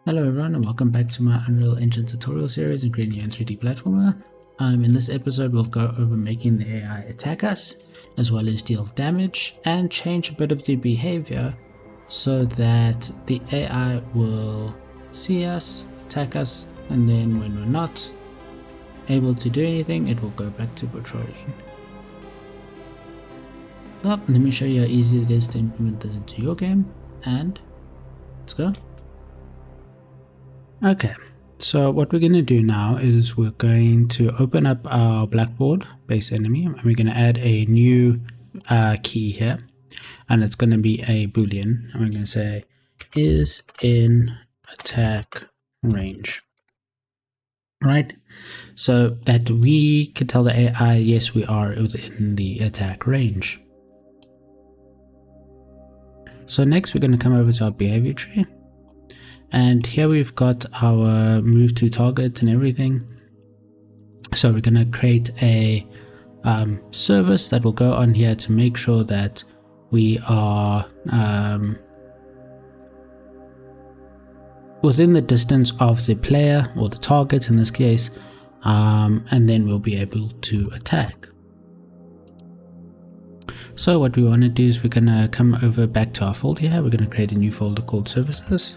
Hello everyone and welcome back to my Unreal Engine tutorial series in creating a 3D platformer. In this episode we'll go over making the AI attack us, as well as deal damage and change a bit of the behavior so that the AI will see us, attack us, and then when we're not able to do anything, it will go back to patrolling. So let me show you how easy it is to implement this into your game, and let's go. Okay, so what we're going to do now is we're going to open up our blackboard base enemy, and we're going to add a new key here, and it's going to be a boolean, and we're going to say is in attack range, right? So that we can tell the AI, yes, we are within the attack range. So next we're going to come over to our behavior tree. And here we've got our move to target and everything. So we're going to create a service that will go on here to make sure that we are within the distance of the player or the target in this case, and then we'll be able to attack. So what we want to do is we're going to come over back to our folder here. We're going to create a new folder called services.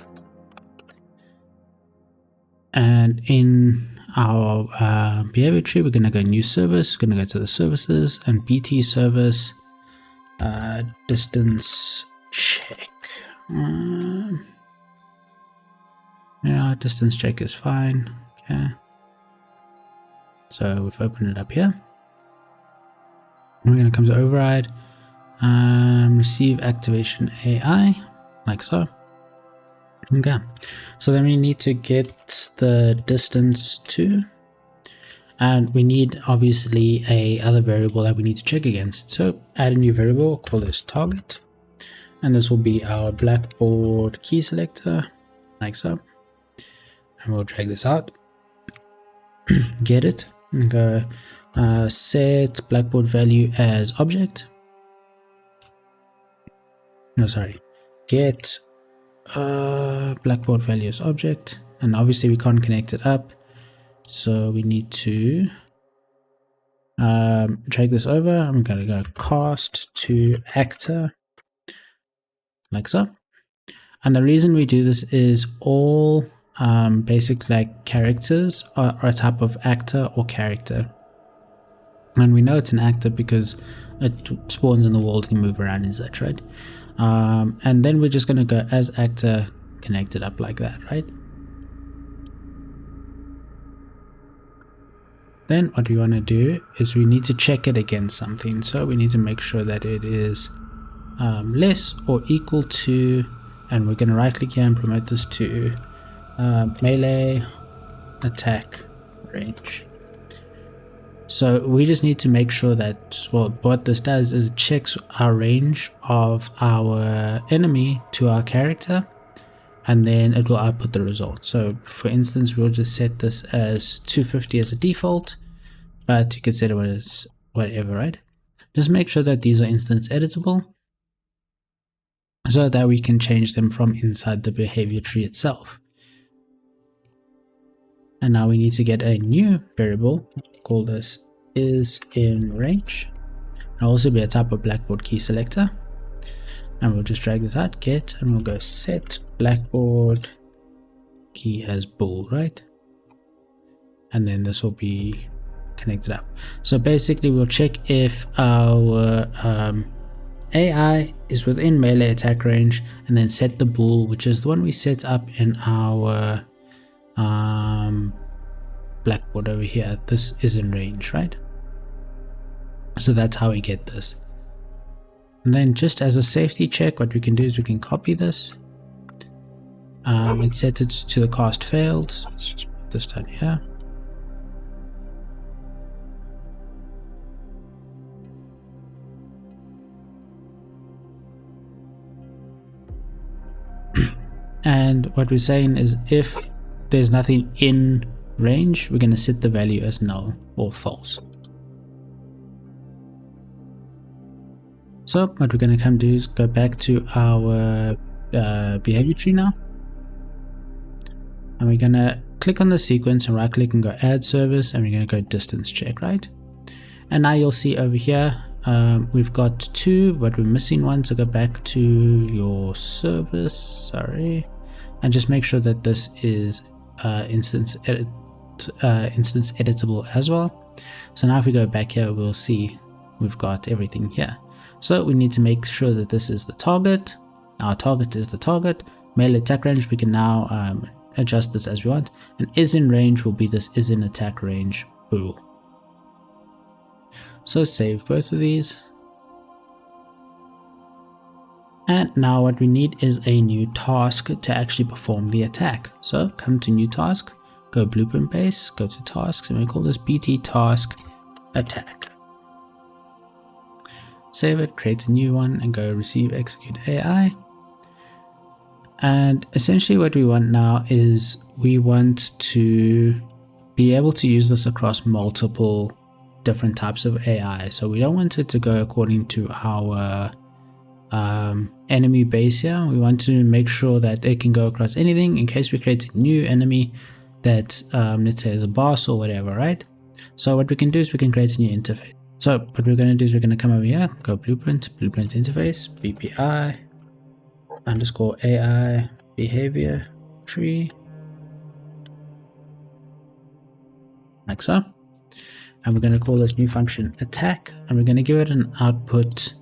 And in our behavior tree, we're going to go new service. We're going to go to the services and BT service distance check. Yeah, distance check is fine. Okay. So we've opened it up here. We're going to come to override, receive activation AI, like so. Okay, so then we need to get the distance to, and we need obviously a other variable that we need to check against. So add a new variable, call this target, and this will be our blackboard key selector, like so. And we'll drag this out, get it, and go set blackboard value as object. No, sorry, get blackboard value as object, and obviously we can't connect it up, so we need to drag this over. I'm going to go cast to actor, like so. And the reason we do this is all basic like characters are a type of actor or character, and we know it's an actor because it spawns in the world, can move around and such, right? And then we're just going to go as actor, connect it up like that, right? Then what we want to do is we need to check it against something. So we need to make sure that it is less or equal to, and we're going to right click here and promote this to melee attack range. So we just need to make sure that, well, what this does is it checks our range of our enemy to our character, and then it will output the result. So for instance, we'll just set this as 250 as a default, but you can set it as whatever, right? Just make sure that these are instance editable so that we can change them from inside the behavior tree itself. And now we need to get a new variable, call this is in range. It'll also be a type of blackboard key selector. And we'll just drag this out, get, and we'll go set blackboard key as bool, right? And then this will be connected up. So basically we'll check if our AI is within melee attack range, and then set the bool, which is the one we set up in our blackboard over here. This is in range, right? So that's how we get this. And then just as a safety check, what we can do is we can copy this and set it to the cast failed. So let's just put this down here. And what we're saying is if there's nothing in range, we're going to set the value as null or false. So what we're going to come do is go back to our behavior tree now, and we're gonna click on the sequence and right click and go add service, and we're gonna go distance check, right? And now you'll see over here we've got 2, but we're missing 1, so go back to your service, sorry, and just make sure that this is instance editable as well. So now if we go back here, we'll see we've got everything here. So we need to make sure that this is the target. Our target is the target. Melee attack range, we can now adjust this as we want, and is in range will be this is in attack range bool. So save both of these. And now what we need is a new task to actually perform the attack. So come to new task, go blueprint base, go to tasks, and we call this BT task attack. Save it, create a new one, and go receive execute AI. And essentially what we want now is we want to be able to use this across multiple different types of AI. So we don't want it to go according to our enemy base here. We want to make sure that it can go across anything in case we create a new enemy that let's say is a boss or whatever, right? So what we can do is we can create a new interface. So what we're going to do is we're going to come over here, go blueprint interface, BPI underscore AI behavior tree, like so. And we're going to call this new function attack, and we're going to give it an output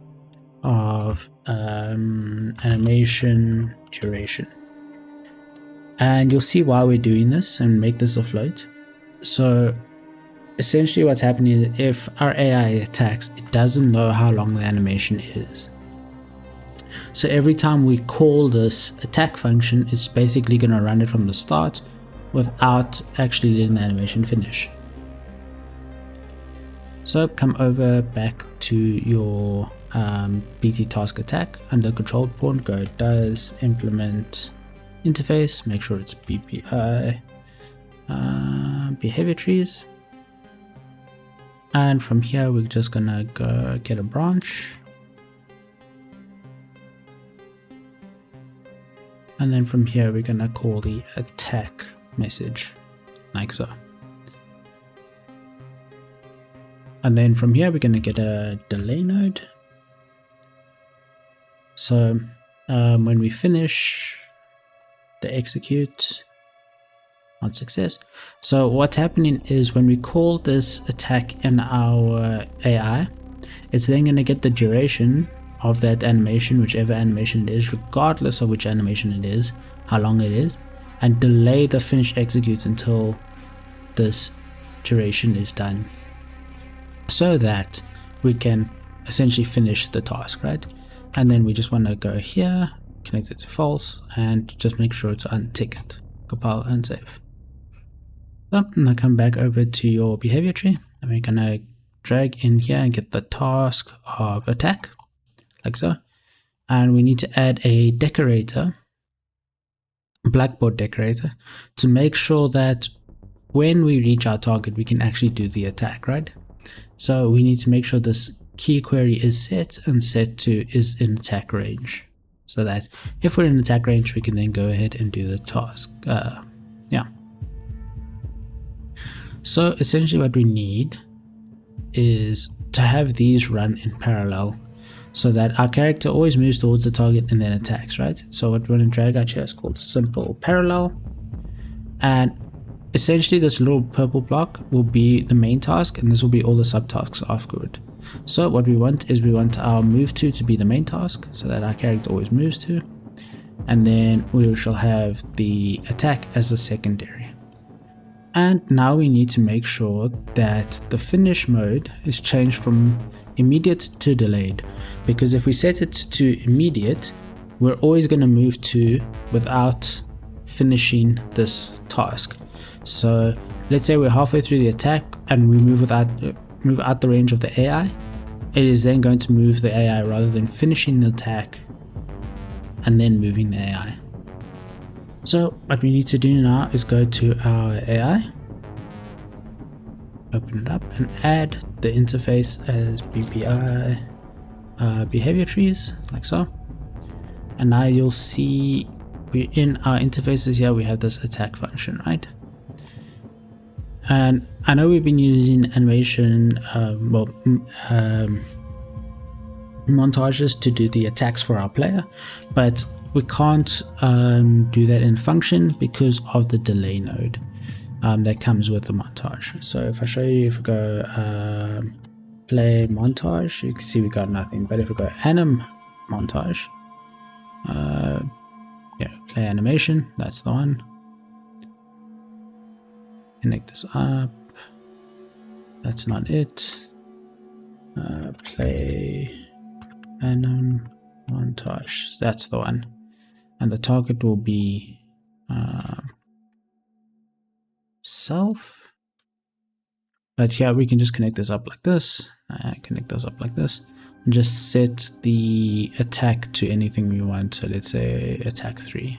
of animation duration. And you'll see why we're doing this and make this a float. So essentially what's happening is if our AI attacks, it doesn't know how long the animation is. So every time we call this attack function, it's basically going to run it from the start without actually letting the animation finish. So come over back to your BT task attack, under control point, go does implement interface, make sure it's BPI behavior trees, and from here we're just gonna go get a branch, and then from here we're gonna call the attack message like so. And then from here we're going to get a delay node. So when we finish the execute on success, so what's happening is when we call this attack in our AI, it's then going to get the duration of that animation, whichever animation it is, regardless of which animation it is, how long it is, and delay the finish execute until this duration is done, so that we can essentially finish the task, right? And then we just want to go here, connect it to false, and just make sure to untick it, compile and save. So now come back over to your behavior tree, and we're gonna drag in here and get the task of attack, like so. And we need to add a decorator, blackboard decorator, to make sure that when we reach our target, we can actually do the attack, right? So we need to make sure this key query is set and set to is in attack range, so that if we're in attack range, we can then go ahead and do the task. So essentially what we need is to have these run in parallel, so that our character always moves towards the target and then attacks, right? So what we're going to drag out here is called simple parallel, and essentially this little purple block will be the main task, and this will be all the subtasks afterward. So what we want is we want our move to be the main task, so that our character always moves to, and then we shall have the attack as a secondary. And now we need to make sure that the finish mode is changed from immediate to delayed, because if we set it to immediate, we're always going to move to without finishing this task. So let's say we're halfway through the attack and we move out the range of the AI, it is then going to move the AI rather than finishing the attack and then moving the AI. So what we need to do now is go to our AI, open it up, and add the interface as BPI behavior trees, like so. And now you'll see we in our interfaces here, we have this attack function, right? And I know we've been using animation, montages to do the attacks for our player, but we can't do that in function because of the delay node that comes with the montage. So if I show you, if we go play montage, you can see we got nothing. But if we go anim montage, yeah, play animation, that's the one. Connect this up. That's not it. Play anim montage, that's the one. And the target will be self. But yeah, we can just connect this up like this, and connect those up like this, and just set the attack to anything we want. So let's say attack 3.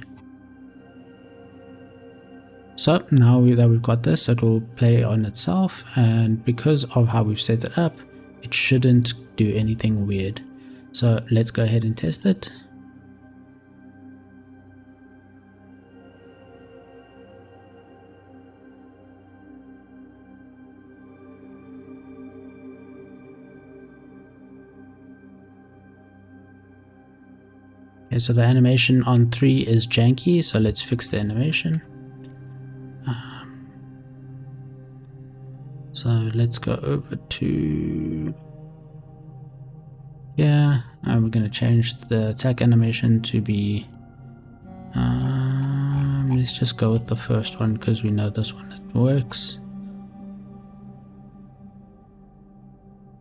So now that we've got this, it will play on itself, and because of how we've set it up, it shouldn't do anything weird. So let's go ahead and test it. Okay, so the animation on 3 is janky, so let's fix the animation. So let's go over to yeah, and we're going to change the attack animation to be let's just go with the first one because we know this one works.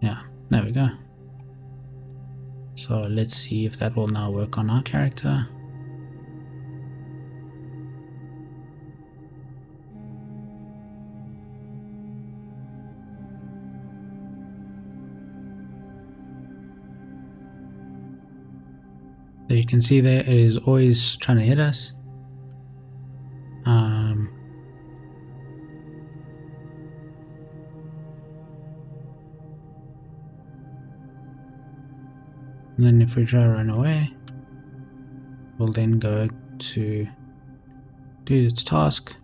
Yeah, there we go. So let's see if that will now work on our character. So you can see there it is always trying to hit us. And then if we try to run away, we'll then go to do its task.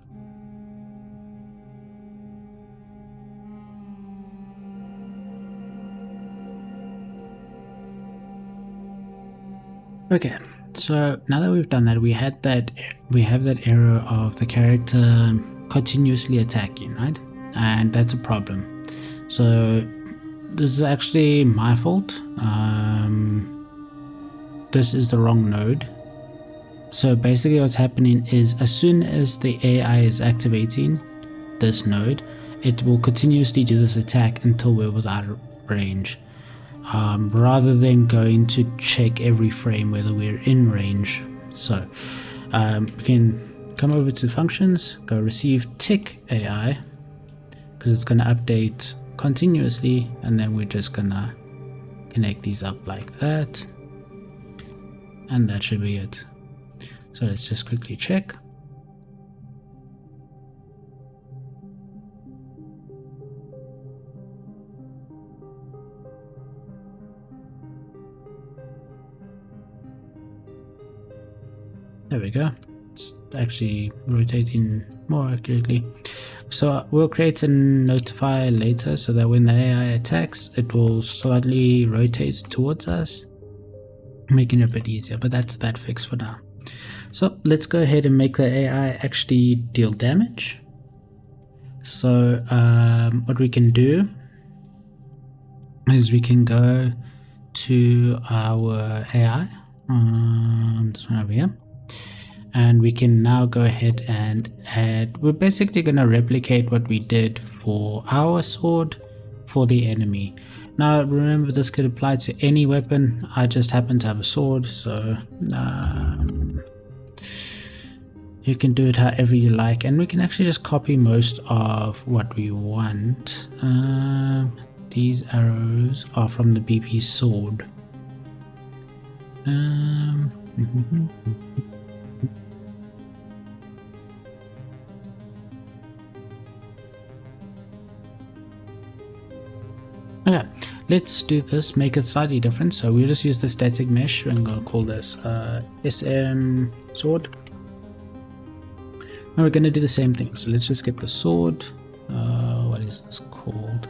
Okay, so now that we've done that, we have that error of the character continuously attacking, right? And that's a problem. So this is actually my fault. This is the wrong node. So basically what's happening is as soon as the AI is activating this node, it will continuously do this attack until we're without range. Rather than going to check every frame whether we're in range. So we can come over to functions, go receive tick AI, because it's going to update continuously, and then we're just gonna connect these up like that, and that should be it. So let's just quickly check. There we go. It's actually rotating more accurately. So we'll create a notify later so that when the AI attacks, it will slightly rotate towards us, making it a bit easier, but that's that fix for now. So let's go ahead and make the AI actually deal damage. So what we can do is we can go to our AI, this one over here, and we can now go ahead and add, we're basically going to replicate what we did for our sword for the enemy. Now remember, this could apply to any weapon. I just happen to have a sword, so you can do it however you like, and we can actually just copy most of what we want. These arrows are from the BP sword. Okay, let's do this, make it slightly different. So we'll just use the static mesh and go call this SM sword. And we're going to do the same thing. So let's just get the sword. What is this called?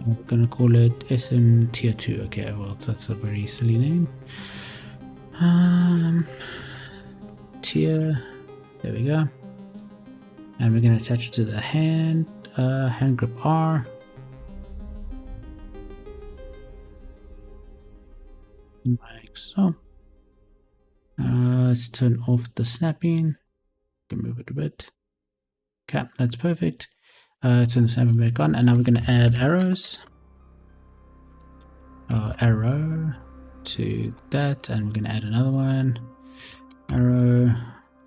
We're going to call it SM Tier 2. Okay, well, that's a very silly name. Tier. There we go. And we're going to attach it to the hand grip R. Like so. Let's turn off the snapping. Can move it a bit. Okay, that's perfect. Turn the snapping back on, and now we're going to add arrows. Arrow to that, and we're going to add another one. Arrow,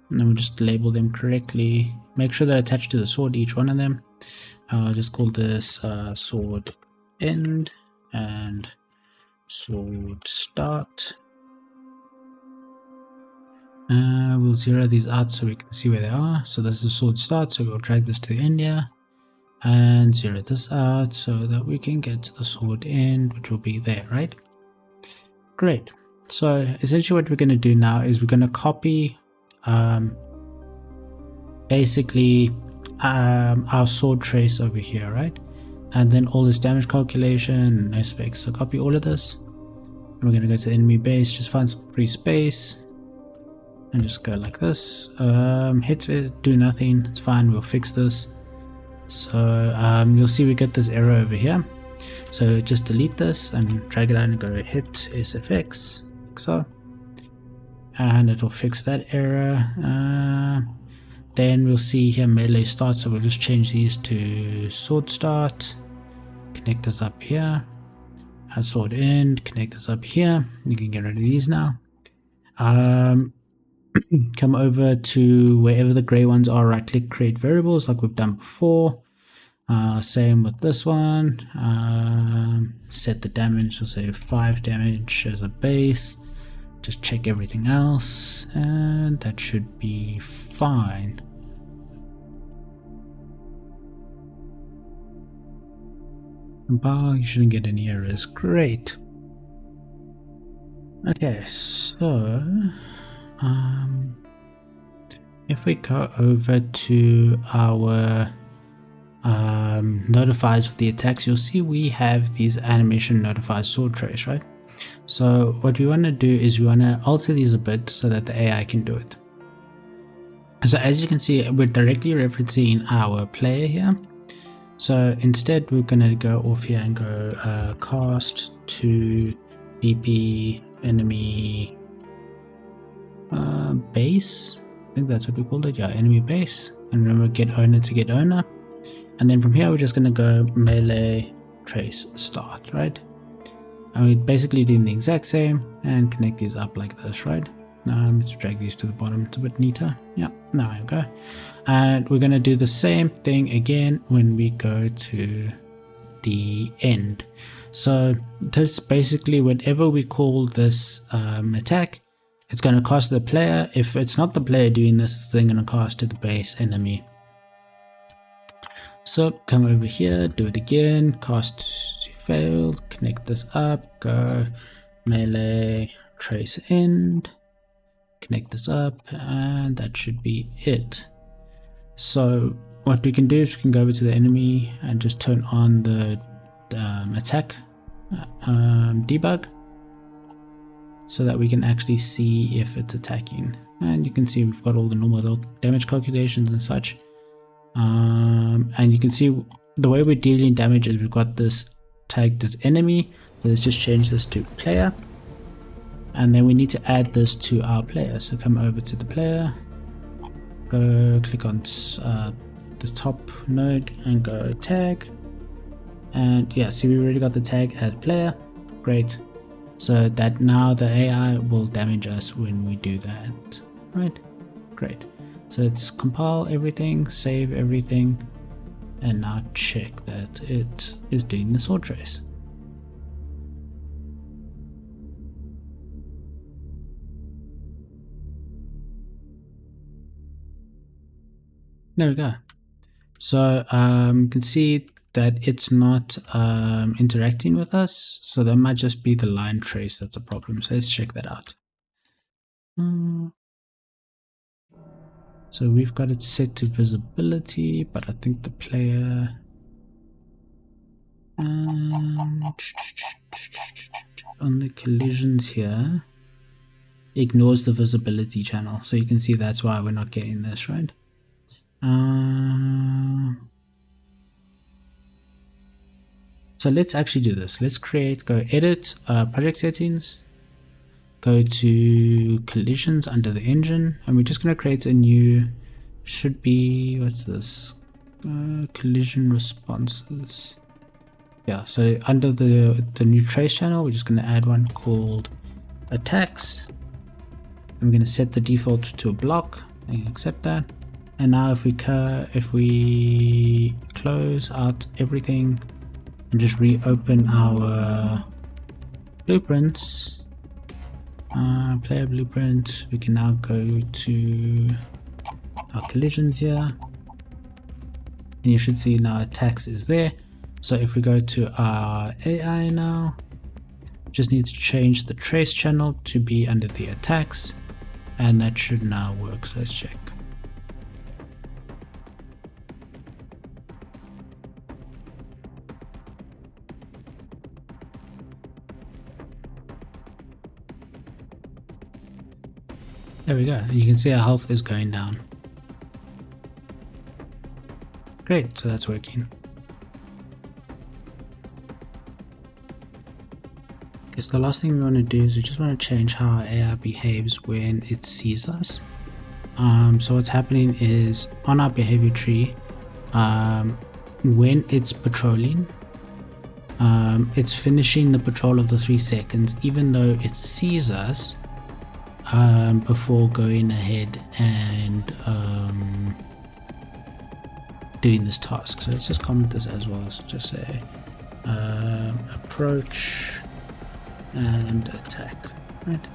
and then we'll just label them correctly. Make sure they're attached to the sword, each one of them. I'll just call this sword end and sword start. We'll zero these out so we can see where they are. So this is the sword start, so we'll drag this to the end here and zero this out so that we can get to the sword end, which will be there, right? Great. So essentially what we're going to do now is we're going to copy basically our sword trace over here, right? And then all this damage calculation, nice effects. So copy all of this. And we're going to go to the enemy base, just find some free space and just go like this. Hit it, do nothing, it's fine, we'll fix this. So you'll see we get this error over here. So just delete this and drag it out and go hit SFX, like so. And it'll fix that error. Then we'll see here melee start, so we'll just change these to sword start, connect this up here, and sword end, connect this up here. You can get rid of these now. Come over to wherever the gray ones are, right click create variables like we've done before. Same with this one. Set the damage, we'll say 5 damage as a base. Just check everything else, and that should be fine. Bar, you shouldn't get any errors. Great. Okay, so if we go over to our notifiers for the attacks, you'll see we have these animation notifiers sword trace, right? So what we want to do is we want to alter these a bit so that the AI can do it. So as you can see, we're directly referencing our player here. So instead we're going to go off here and go cast to BP enemy base. I think that's what we called it. Yeah, enemy base. And remember, get owner to get owner. And then from here we're just going to go melee trace start, right? And we're basically doing the exact same and connect these up like this, right? Let's drag these to the bottom, it's a bit neater. Yeah, now we go. And we're going to do the same thing again when we go to the end. So this basically, whenever we call this attack, it's going to cost the player. If it's not the player doing this, it's then going to cost to the base enemy. So come over here, do it again, cast failed, connect this up, go melee trace end, connect this up, and that should be it. So what we can do is we can go over to the enemy and just turn on the attack debug so that we can actually see if it's attacking. And you can see we've got all the normal damage calculations and such. And you can see the way we're dealing damage is we've got this tagged as enemy. So let's just change this to player, and then we need to add this to our player. So come over to the player, go click on the top node and go tag, and yeah, see we already got the tag add player. Great. So that now the AI will damage us when we do that, right? Great. So let's compile everything, save everything, and now check that it is doing the sword trace. There we go. So you can see that it's not interacting with us, so that might just be the line trace that's a problem. So let's check that out. So we've got it set to visibility, but I think the player on the collisions here ignores the visibility channel. So you can see that's why we're not getting this, right? So let's actually do this. Let's go edit project settings, go to collisions under the engine, and we're just going to create a new, should be, what's this? Collision responses. Yeah, so under the new trace channel, we're just going to add one called attacks. And we're going to set the default to a block and accept that. And now if we close out everything and just reopen our blueprints, player blueprint, we can now go to our collisions here, and you should see now attacks is there. So if we go to our AI now, just need to change the trace channel to be under the attacks, and that should now work. So let's check. There we go. You can see our health is going down. Great, so that's working. Okay, so the last thing we want to do is we just want to change how our AI behaves when it sees us. So what's happening is on our behavior tree, when it's patrolling, it's finishing the patrol of the 3 seconds, even though it sees us before going ahead and doing this task. So let's just comment this as well. So just say approach and attack, right?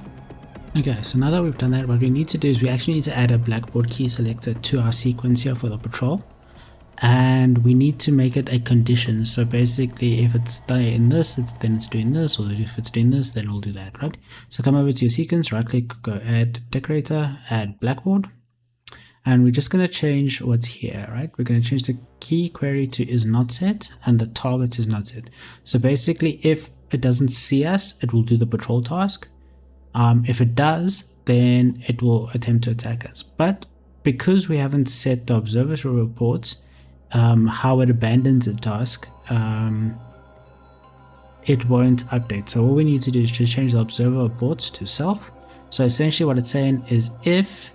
Okay, so now that we've done that, what we need to do is we actually need to add a blackboard key selector to our sequence here for the patrol, and we need to make it a condition. So basically, if it's in this, then it's doing this, or if it's doing this, then it'll do that, right? So come over to your sequence, right click, go add decorator, add blackboard, and we're just going to change what's here, right? We're going to change the key query to is not set and the target is not set. So basically, if it doesn't see us, it will do the patrol task. If it does, then it will attempt to attack us. But because we haven't set the observatory reports, how it abandons a task, it won't update. So all we need to do is just change the observer reports to self. So essentially what it's saying is if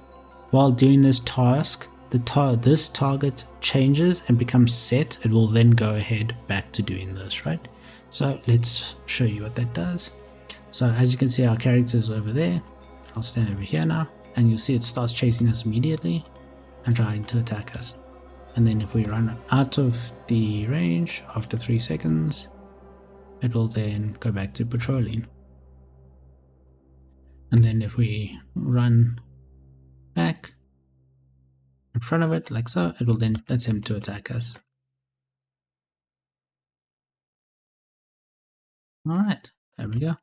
while doing this task, this target changes and becomes set, it will then go ahead back to doing this, right? So let's show you what that does. So as you can see, our characters over there. I'll stand over here now, and you'll see it starts chasing us immediately and trying to attack us. And then if we run out of the range after 3 seconds, it will then go back to patrolling. And then if we run back in front of it like so, it will then attempt to attack us. Alright, there we go.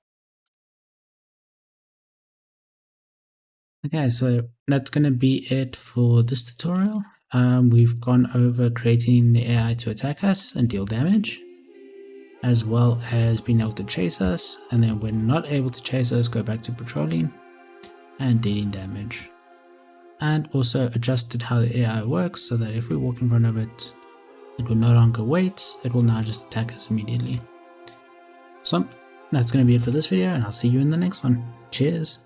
Okay, so that's going to be it for this tutorial. We've gone over creating the AI to attack us and deal damage, as well as being able to chase us, and then when not able to chase us, go back to patrolling and dealing damage. And also adjusted how the AI works so that if we walk in front of it, it will no longer wait, it will now just attack us immediately. So that's going to be it for this video, and I'll see you in the next one. Cheers!